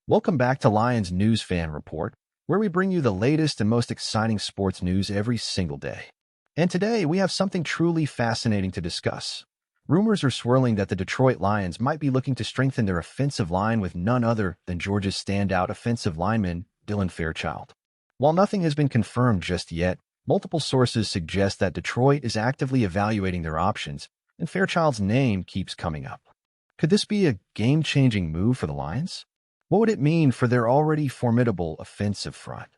Welcome back to Lions News Fan Report, where we bring you the latest and most exciting sports news every single day. And today, we have something truly fascinating to discuss. Rumors are swirling that the Detroit Lions might be looking to strengthen their offensive line with none other than Georgia's standout offensive lineman, Dylan Fairchild. While nothing has been confirmed just yet, multiple sources suggest that Detroit is actively evaluating their options, and Fairchild's name keeps coming up. Could this be a game-changing move for the Lions? What would it mean for their already formidable offensive front?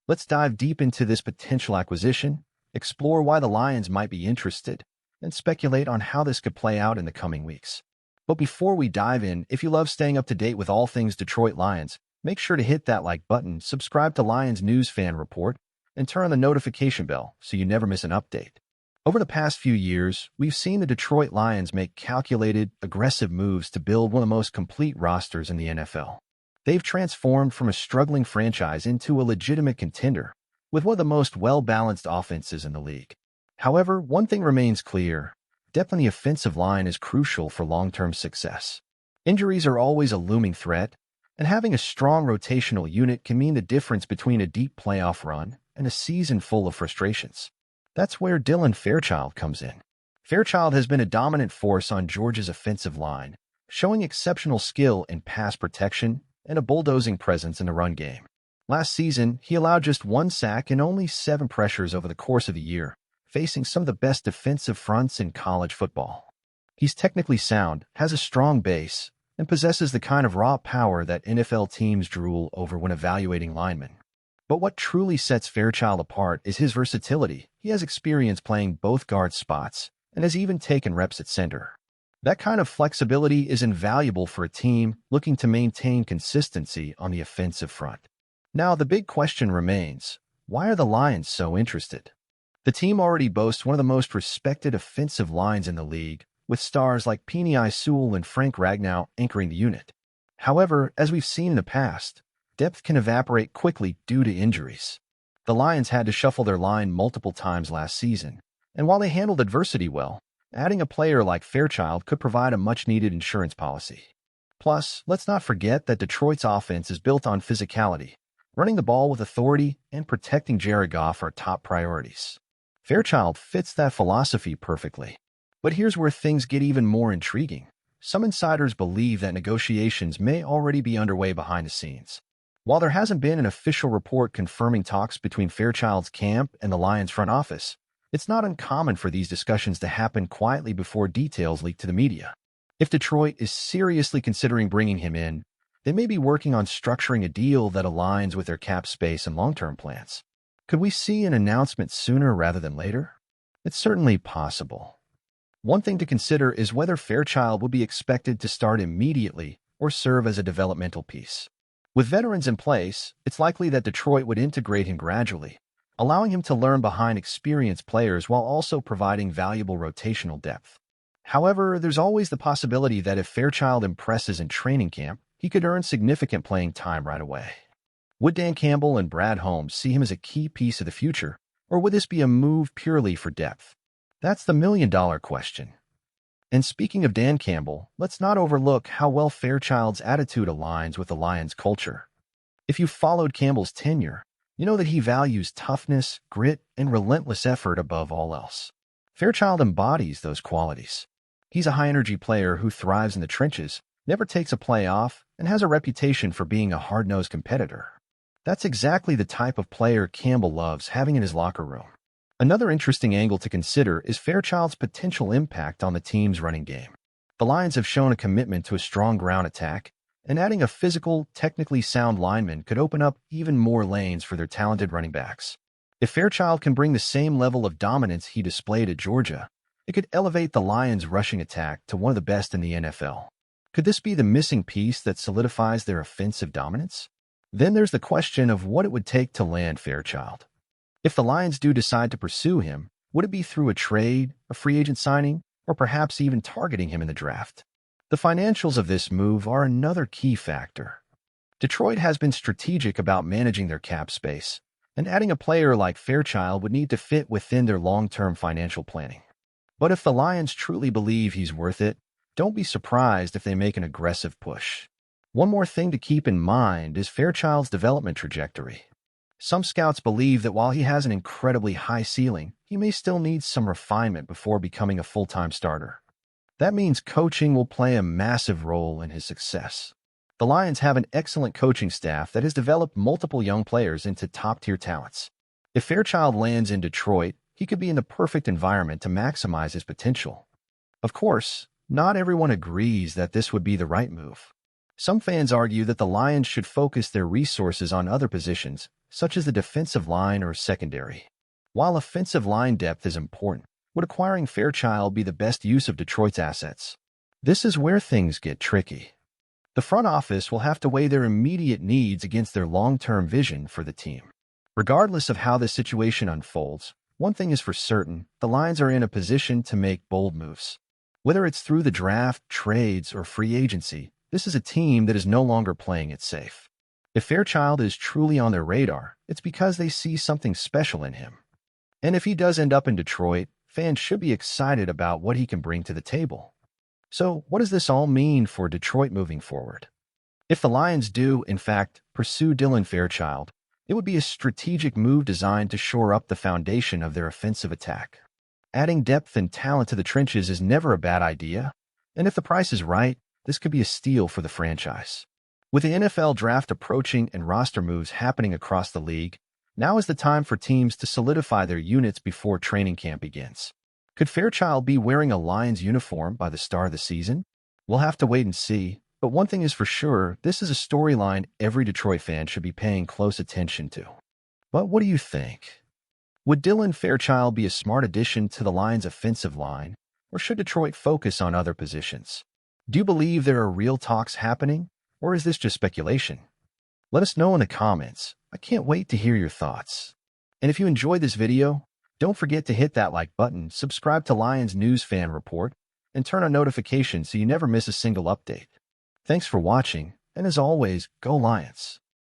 Let's dive deep into this potential acquisition, explore why the Lions might be interested, and speculate on how this could play out in the coming weeks. But before we dive in, if you love staying up to date with all things Detroit Lions, make sure to hit that like button, subscribe to Lions News Fan Report, and turn on the notification bell so you never miss an update. Over the past few years, we've seen the Detroit Lions make calculated, aggressive moves to build one of the most complete rosters in the NFL. They've transformed from a struggling franchise into a legitimate contender, with one of the most well-balanced offenses in the league. However, one thing remains clear: depth on the offensive line is crucial for long-term success. Injuries are always a looming threat, and having a strong rotational unit can mean the difference between a deep playoff run and a season full of frustrations. That's where Dylan Fairchild comes in. Fairchild has been a dominant force on Georgia's offensive line, showing exceptional skill in pass protection and a bulldozing presence in the run game. Last season, he allowed just 1 sack and only 7 pressures over the course of the year, facing some of the best defensive fronts in college football. He's technically sound, has a strong base, and possesses the kind of raw power that NFL teams drool over when evaluating linemen. But what truly sets Fairchild apart is his versatility. He has experience playing both guard spots and has even taken reps at center. That kind of flexibility is invaluable for a team looking to maintain consistency on the offensive front. Now, the big question remains: why are the Lions so interested? The team already boasts one of the most respected offensive lines in the league, with stars like Penei Sewell and Frank Ragnow anchoring the unit. However, as we've seen in the past, depth can evaporate quickly due to injuries. The Lions had to shuffle their line multiple times last season, and while they handled adversity well, adding a player like Fairchild could provide a much-needed insurance policy. Plus, let's not forget that Detroit's offense is built on physicality. Running the ball with authority and protecting Jared Goff are top priorities. Fairchild fits that philosophy perfectly. But here's where things get even more intriguing. Some insiders believe that negotiations may already be underway behind the scenes. While there hasn't been an official report confirming talks between Fairchild's camp and the Lions front office, it's not uncommon for these discussions to happen quietly before details leak to the media. If Detroit is seriously considering bringing him in, they may be working on structuring a deal that aligns with their cap space and long-term plans. Could we see an announcement sooner rather than later? It's certainly possible. One thing to consider is whether Fairchild will be expected to start immediately or serve as a developmental piece. With veterans in place, it's likely that Detroit would integrate him gradually, allowing him to learn behind experienced players while also providing valuable rotational depth. However, there's always the possibility that if Fairchild impresses in training camp, he could earn significant playing time right away. Would Dan Campbell and Brad Holmes see him as a key piece of the future, or would this be a move purely for depth? That's the million-dollar question. And speaking of Dan Campbell, let's not overlook how well Fairchild's attitude aligns with the Lions' culture. If you've followed Campbell's tenure, you know that he values toughness, grit, and relentless effort above all else. Fairchild embodies those qualities. He's a high-energy player who thrives in the trenches, never takes a play off, and has a reputation for being a hard-nosed competitor. That's exactly the type of player Campbell loves having in his locker room. Another interesting angle to consider is Fairchild's potential impact on the team's running game. The Lions have shown a commitment to a strong ground attack, and adding a physical, technically sound lineman could open up even more lanes for their talented running backs. If Fairchild can bring the same level of dominance he displayed at Georgia, it could elevate the Lions' rushing attack to one of the best in the NFL. Could this be the missing piece that solidifies their offensive dominance? Then there's the question of what it would take to land Fairchild. If the Lions do decide to pursue him, would it be through a trade, a free agent signing, or perhaps even targeting him in the draft? The financials of this move are another key factor. Detroit has been strategic about managing their cap space, and adding a player like Fairchild would need to fit within their long-term financial planning. But if the Lions truly believe he's worth it, don't be surprised if they make an aggressive push. One more thing to keep in mind is Fairchild's development trajectory. Some scouts believe that while he has an incredibly high ceiling, he may still need some refinement before becoming a full-time starter. That means coaching will play a massive role in his success. The Lions have an excellent coaching staff that has developed multiple young players into top-tier talents. If Fairchild lands in Detroit, he could be in the perfect environment to maximize his potential. Of course, not everyone agrees that this would be the right move. Some fans argue that the Lions should focus their resources on other positions, such as the defensive line or secondary. While offensive line depth is important, would acquiring Fairchild be the best use of Detroit's assets? This is where things get tricky. The front office will have to weigh their immediate needs against their long-term vision for the team. Regardless of how this situation unfolds, one thing is for certain, the Lions are in a position to make bold moves. Whether it's through the draft, trades, or free agency, this is a team that is no longer playing it safe. If Fairchild is truly on their radar, it's because they see something special in him. And if he does end up in Detroit, fans should be excited about what he can bring to the table. So, what does this all mean for Detroit moving forward? If the Lions do, in fact, pursue Dylan Fairchild, it would be a strategic move designed to shore up the foundation of their offensive attack. Adding depth and talent to the trenches is never a bad idea, and if the price is right, this could be a steal for the franchise. With the NFL draft approaching and roster moves happening across the league, now is the time for teams to solidify their units before training camp begins. Could Fairchild be wearing a Lions uniform by the start of the season? We'll have to wait and see, but one thing is for sure, this is a storyline every Detroit fan should be paying close attention to. But what do you think? Would Dylan Fairchild be a smart addition to the Lions' offensive line, or should Detroit focus on other positions? Do you believe there are real talks happening, or is this just speculation? Let us know in the comments. I can't wait to hear your thoughts. And if you enjoyed this video, don't forget to hit that like button, subscribe to Lions News Fan Report, and turn on notifications so you never miss a single update. Thanks for watching, and as always, go Lions!